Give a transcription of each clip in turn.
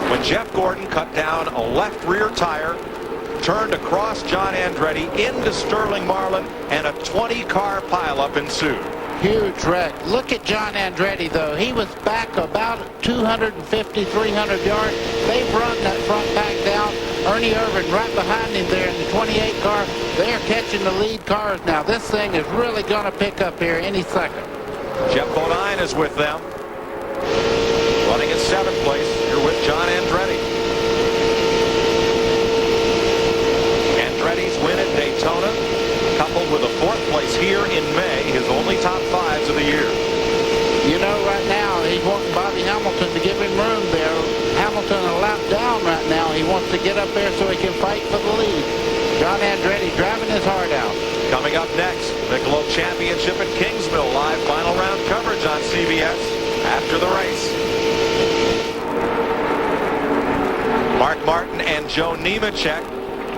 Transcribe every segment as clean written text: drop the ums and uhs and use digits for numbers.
when Geoff Bodine cut down a left rear tire, turned across John Andretti into Sterling Marlin, and a 20-car pileup ensued. Huge wreck. Look at John Andretti, though. He was back about 250, 300 yards. They've run that front back down. Ernie Irvan right behind him there in the 28 car. They're catching the lead cars now. This thing is really going to pick up here any second. Geoff Bodine is with them, running in 7th place. You're with John Andretti. Andretti's win at Daytona, coupled with a 4th place here in May, his only top 5s of the year. You know, right now, he's wanting Bobby Hamilton to give him room there. Hamilton a lap down right now. He wants to get up there so he can fight for the lead. John Andretti driving his heart out. Coming up next, Michelob Championship at Kingsville. Live final round coverage on CBS after the race. Mark Martin and Joe Nemechek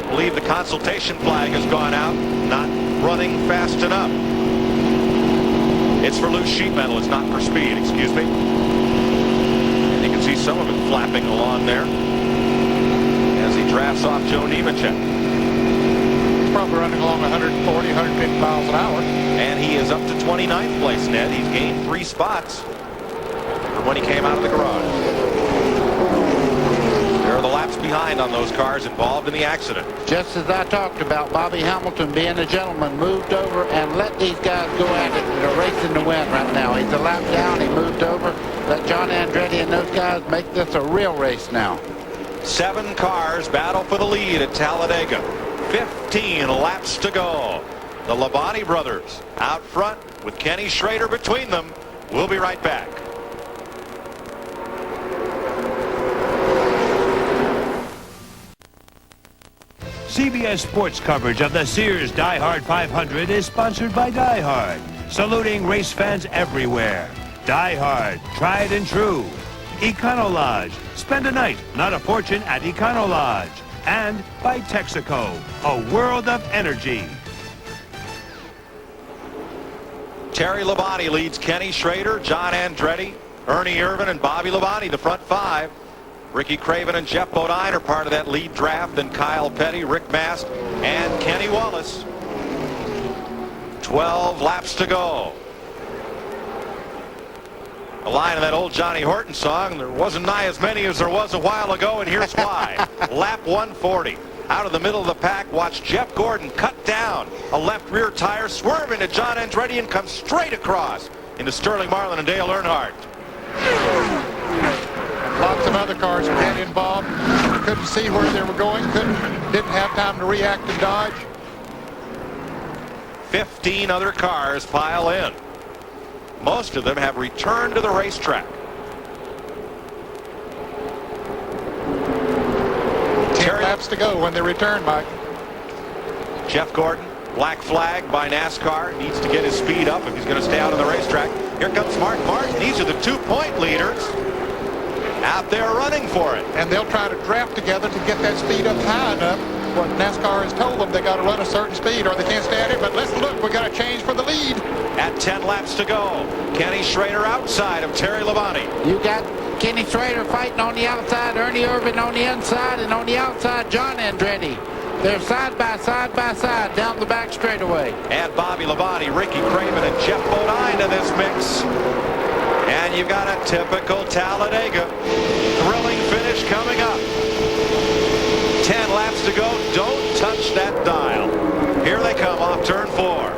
believe the consultation flag has gone out, not running fast enough. It's for loose sheet metal, it's not for speed, excuse me. And you can see some of it flapping along there as he drafts off Joe Nemechek. He's probably running along 140, 150 miles an hour. And he is up to 29th place, Ned. He's gained 3 spots from when he came out of the garage. There are the laps behind on those cars involved in the accident. Just as I talked about, Bobby Hamilton, being a gentleman, moved over and let these guys go at it. They're racing to win right now. He's a lap down. He moved over. Let John Andretti and those guys make this a real race now. 7 cars battle for the lead at Talladega. 15 laps to go. The Labonte brothers out front with Kenny Schrader between them. We'll be right back. CBS Sports coverage of the Sears DieHard 500 is sponsored by DieHard, saluting race fans everywhere. DieHard, tried and true. Econo-Lodge, spend a night, not a fortune at Econo-Lodge. And by Texaco, a world of energy. Terry Labonte leads Kenny Schrader, John Andretti, Ernie Irvan, and Bobby Labonte, the front 5. Ricky Craven and Geoff Bodine are part of that lead draft. Then Kyle Petty, Rick Mast, and Kenny Wallace. 12 laps to go. A line of that old Johnny Horton song, there wasn't nigh as many as there was a while ago, and here's why. Lap 140. Out of the middle of the pack, watch Geoff Bodine cut down a left rear tire, swerve into John Andretti, and come straight across into Sterling Marlin and Dale Earnhardt. Lots of other cars get involved. Couldn't see where they were going. Didn't have time to react and dodge. 15 other cars pile in. Most of them have returned to the racetrack. 10 laps to go when they return, Mike. Jeff Gordon, black flag by NASCAR, needs to get his speed up if he's going to stay out on the racetrack. Here comes Mark Martin. These are the 2-point leaders out there running for it. And they'll try to draft together to get that speed up high enough. What NASCAR has told them, they got to run a certain speed or they can't stay at it. But let's look, we got to change for the lead. At 10 laps to go, Kenny Schrader outside of Terry Labonte. You got Kenny Schrader fighting on the outside, Ernie Irvan on the inside, and on the outside, John Andretti. They're side by side down the back straightaway. Add Bobby Labonte, Ricky Craven, and Geoff Bodine to this mix. And you've got a typical Talladega. Thrilling finish coming up. 10 laps to go. Don't touch that dial. Here they come off turn 4.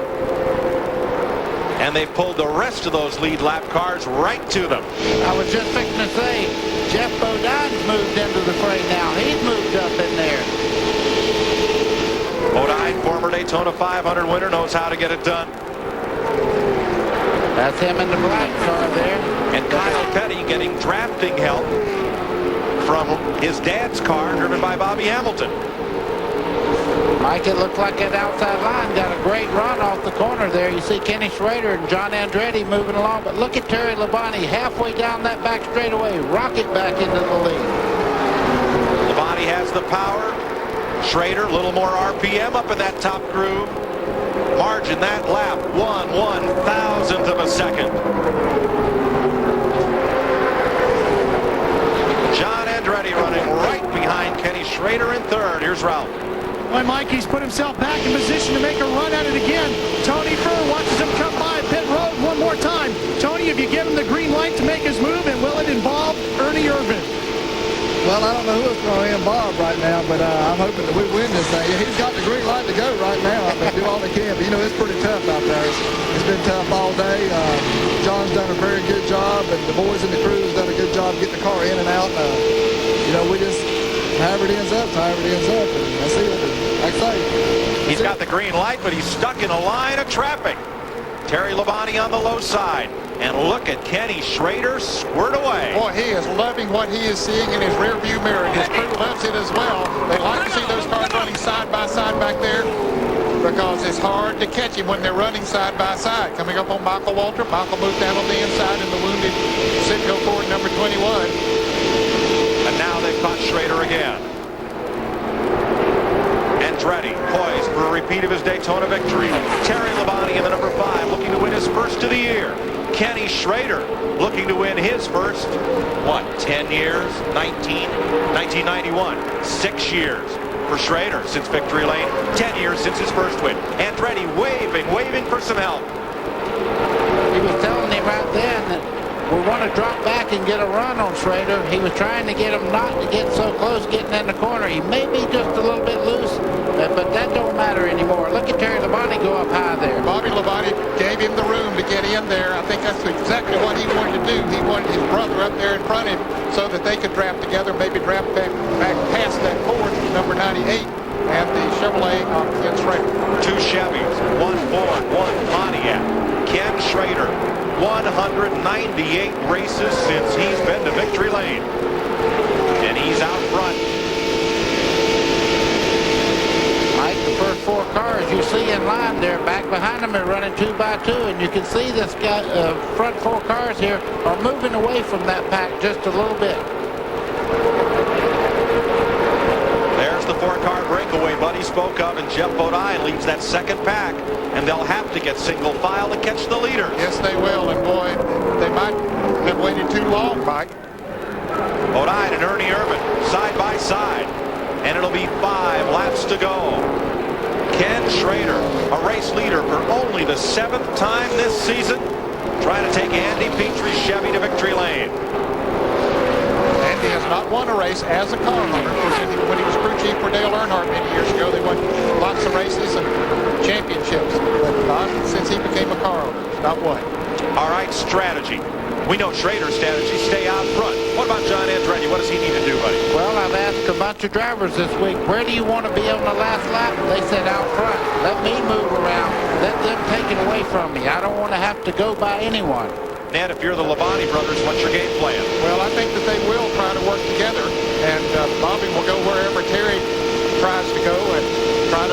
And they've pulled the rest of those lead lap cars right to them. I was just fixing to say, Geoff Bodine's moved into the fray now. He's moved up in there. Bodine, former Daytona 500 winner, knows how to get it done. That's him in the black car there. And Kyle Petty getting drafting help from his dad's car, driven by Bobby Hamilton. Mike, it looked like that outside line got a great run off the corner there. You see Kenny Schrader and John Andretti moving along, but look at Terry Labonte halfway down that back straightaway, rocket back into the lead. Labonte has the power. Schrader, a little more RPM up in that top groove. Margin that lap, 1/1000th of a second. John Andretti running Schrader in third. Here's Ralph. Well, Mike, he's put himself back in position to make a run at it again. Tony Furr watches him come by pit road one more time. Tony, have you given him the green light to make his move, and will it involve Ernie Irvan? Well, I don't know who it's going to involve right now, but I'm hoping that we win this thing. He's got the green light to go right now. I mean, do all they can. But, you know, it's pretty tough out there. It's been tough all day. John's done a very good job, and the boys in the crew has done a good job getting the car in and out. You know, we just, however it ends up, however it ends up. And that's it. Like I say. He's got the green light, but he's stuck in a line of traffic. Terry Labonte on the low side. And look at Kenny Schrader squirt away. Boy, he is loving what he is seeing in his rearview mirror. His crew loves it as well. They like to see those cars running side by side back there because it's hard to catch him when they're running side by side. Coming up on Michael Waltrip. Michael moved down on the inside in the wounded Citgo Ford number 21. And now they've caught Schrader again. Andretti poised for a repeat of his Daytona victory. Terry Labonte in the number 5 looking to win his first of the year. Kenny Schrader looking to win his first, 10 years? 1991. 6 years for Schrader since victory lane. 10 years since his first win. Andretti waving for some help. He was telling him right then that we want to drop back and get a run on Schrader. He was trying to get him not to get so close getting in the corner. He may be just a little bit loose, but that don't matter anymore. Look at Terry Labonte go up high there. Bobby Labonte gave him the room to get in there. I think that's exactly what he wanted to do. He wanted his brother up there in front of him so that they could draft together, maybe draft back past that Ford, number 98, and the Chevrolet of Ken Schrader. 2 Chevys, 1 Ford, 1 Pontiac. Ken Schrader, 198 races since he's been to victory lane. And he's out front. Mike, the first 4 cars you see in line there, back behind them are running 2 by 2, and you can see this guy, front 4 cars here are moving away from that pack just a little bit. There's the 4-car breakaway Buddy spoke of, and Geoff Bodine leads that second pack, and they'll have to get single file to catch the leader. Yes, they will, and boy, they might have waited too long, Mike. Bodine and Ernie Irvan side by side, and it'll be 5 laps to go. Ken Schrader, a race leader for only the 7th time this season, trying to take Andy Petrie's Chevy to victory lane. Andy has not won a race as a car owner. Of course, when he was crew chief for Dale Earnhardt many years ago, they won lots of races and championships, but not since he became a car owner. Not one. All right, strategy. We know Schrader's strategy, stay out front. What about John Andretti? What does he need to do, buddy? Well, I've asked a bunch of drivers this week, where do you want to be on the last lap? They said out front. Let me move around. Let them take it away from me. I don't want to have to go by anyone. Ned, if you're the Labonte brothers, what's your game plan? Well, I think that they will try to work together, and